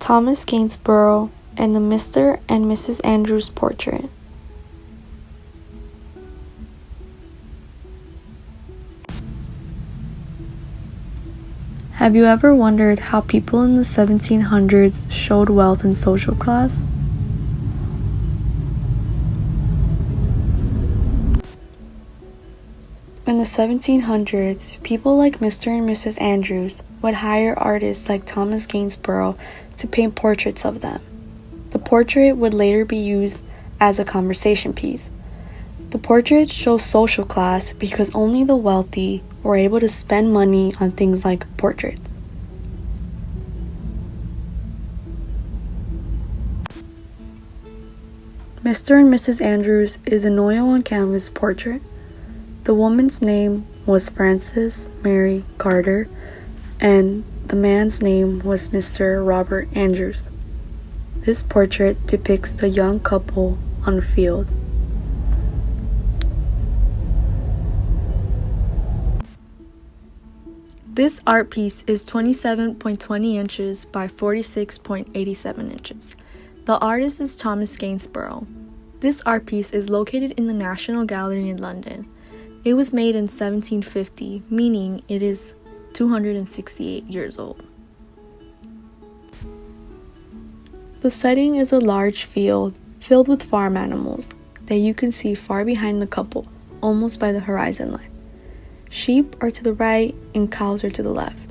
Thomas Gainsborough and the Mr. and Mrs. Andrews portrait. Have you ever wondered how people in the 1700s showed wealth and social class? In the 1700s, people like Mr. and Mrs. Andrews would hire artists like Thomas Gainsborough to paint portraits of them. The portrait would later be used as a conversation piece. The portrait shows social class because only the wealthy were able to spend money on things like portraits. Mr. and Mrs. Andrews is an oil on canvas portrait. The woman's name was Frances Mary Carter, and the man's name was Mr. Robert Andrews. This portrait depicts the young couple on a field. This art piece is 27.20 inches by 46.87 inches. The artist is Thomas Gainsborough. This art piece is located in the National Gallery in London. It was made in 1750, meaning it is 268 years old. The setting is a large field filled with farm animals that you can see far behind the couple, almost by the horizon line. Sheep are to the right and cows are to the left.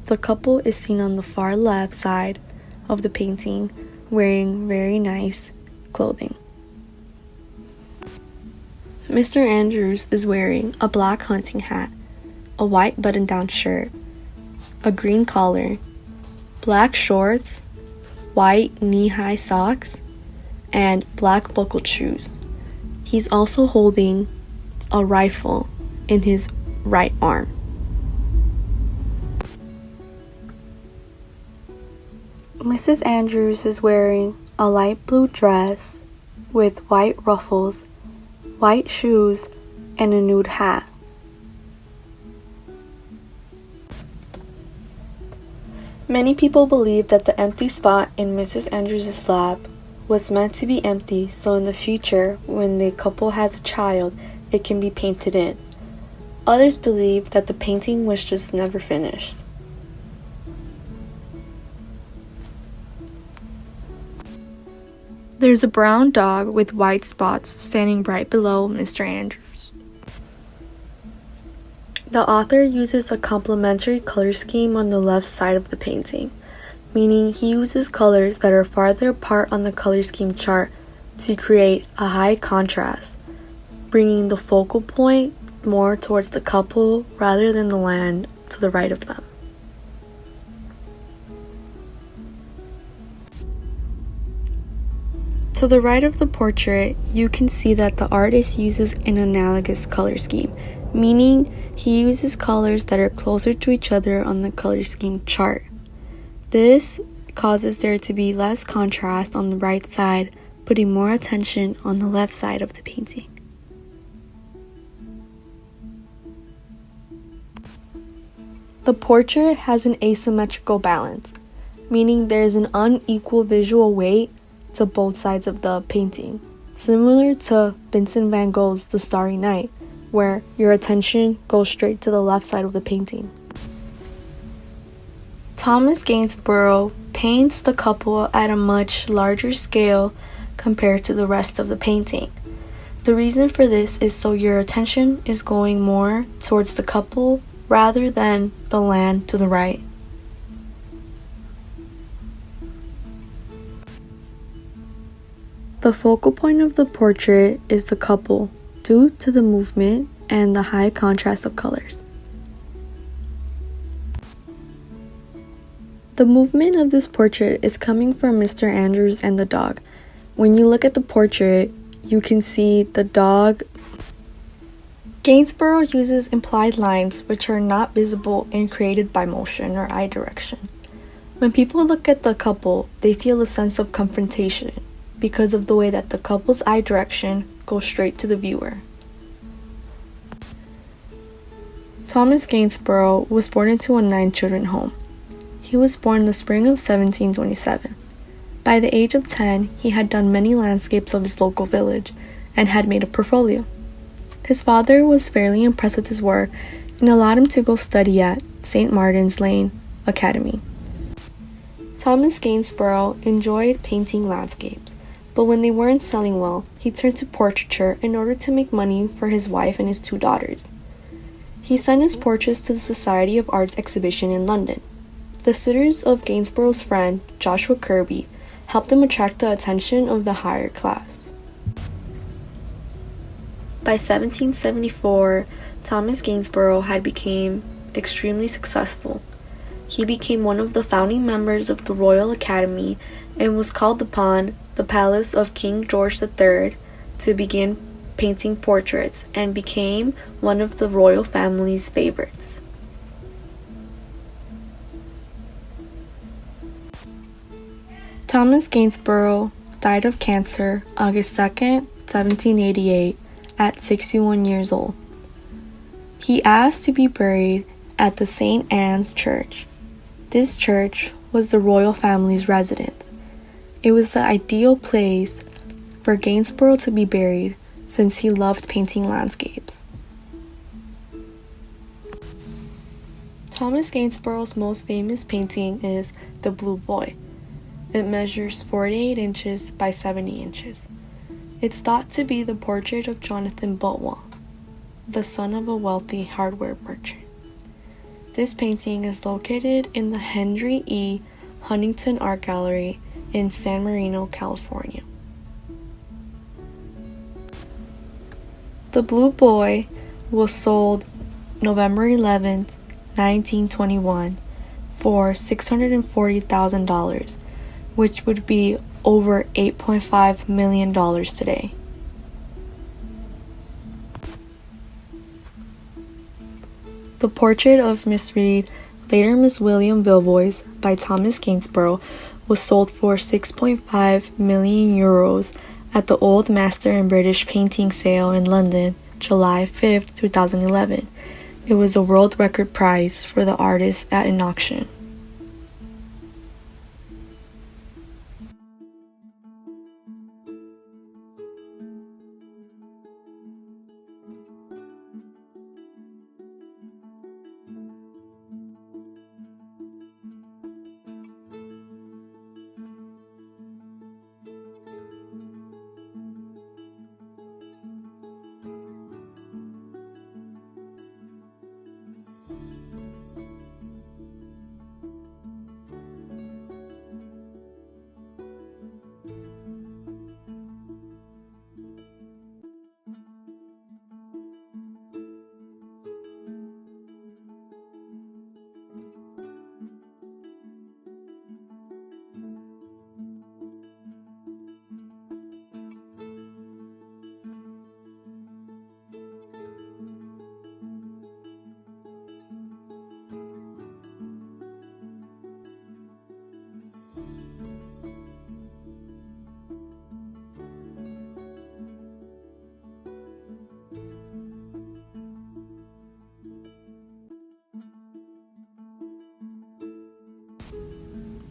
The couple is seen on the far left side of the painting wearing very nice clothing. Mr. Andrews is wearing a black hunting hat, a white button-down shirt, a green collar, black shorts, white knee-high socks, and black buckled shoes. He's also holding a rifle in his right arm. Mrs. Andrews is wearing a light blue dress with white ruffles, white shoes, and a nude hat. Many people believe that the empty spot in Mrs. Andrews' lap was meant to be empty so in the future, when the couple has a child, it can be painted in. Others believe that the painting was just never finished. There's a brown dog with white spots standing right below Mr. Andrews. The author uses a complementary color scheme on the left side of the painting, meaning he uses colors that are farther apart on the color scheme chart to create a high contrast, bringing the focal point more towards the couple rather than the land to the right of them. To the right of the portrait, you can see that the artist uses an analogous color scheme, meaning he uses colors that are closer to each other on the color scheme chart. This causes there to be less contrast on the right side, putting more attention on the left side of the painting. The portrait has an asymmetrical balance, meaning there is an unequal visual weight to both sides of the painting, similar to Vincent van Gogh's The Starry Night, where your attention goes straight to the left side of the painting. Thomas Gainsborough paints the couple at a much larger scale compared to the rest of the painting. The reason for this is so your attention is going more towards the couple rather than the land to the right. The focal point of the portrait is the couple due to the movement and the high contrast of colors. The movement of this portrait is coming from Mr. Andrews and the dog. When you look at the portrait, you can see the dog. Gainsborough uses implied lines which are not visible and created by motion or eye direction. When people look at the couple, they feel a sense of confrontation because of the way that the couple's eye direction goes straight to the viewer. Thomas Gainsborough was born into a 9-children home. He He was born in the spring of 1727. By the age of 10, he had done many landscapes of his local village and had made a portfolio. His father was fairly impressed with his work and allowed him to go study at St. Martin's Lane Academy. Thomas Gainsborough enjoyed painting landscapes, but when they weren't selling well, he turned to portraiture in order to make money for his wife and his 2 daughters. He sent his portraits to the Society of Arts exhibition in London. The sitters of Gainsborough's friend, Joshua Kirby, helped him attract the attention of the higher class. By 1774, Thomas Gainsborough had become extremely successful. He became one of the founding members of the Royal Academy and was called upon the palace of King George III to begin painting portraits and became one of the royal family's favorites. Thomas Gainsborough died of cancer August 2nd, 1788, at 61 years old. He asked to be buried at the St. Anne's Church. This church was the royal family's residence. It was the ideal place for Gainsborough to be buried since he loved painting landscapes. Thomas Gainsborough's most famous painting is The Blue Boy. It measures 48 inches by 70 inches. It's thought to be the portrait of Jonathan Butwell, the son of a wealthy hardware merchant. This painting is located in the Henry E. Huntington Art Gallery in San Marino, California. The Blue Boy was sold November 11, 1921 for $640,000, which would be over $8.5 million today. The portrait of Miss Reed, later Miss William Vilbois, by Thomas Gainsborough, was sold for 6.5 million euros at the Old Master and British Painting Sale in London, July 5, 2011. It was a world record price for the artist at an auction.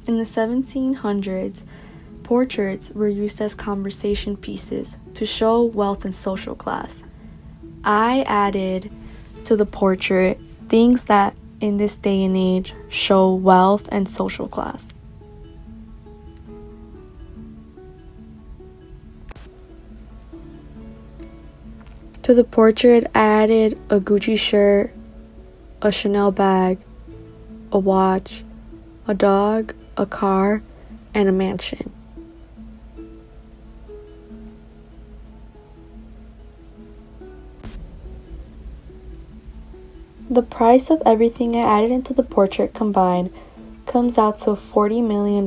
In the 1700s, portraits were used as conversation pieces to show wealth and social class. I added to the portrait things that in this day and age show wealth and social class. To the portrait, I added a Gucci shirt, a Chanel bag, a watch, a dog, a car, and a mansion. The price of everything I added into the portrait combined comes out to $40 million.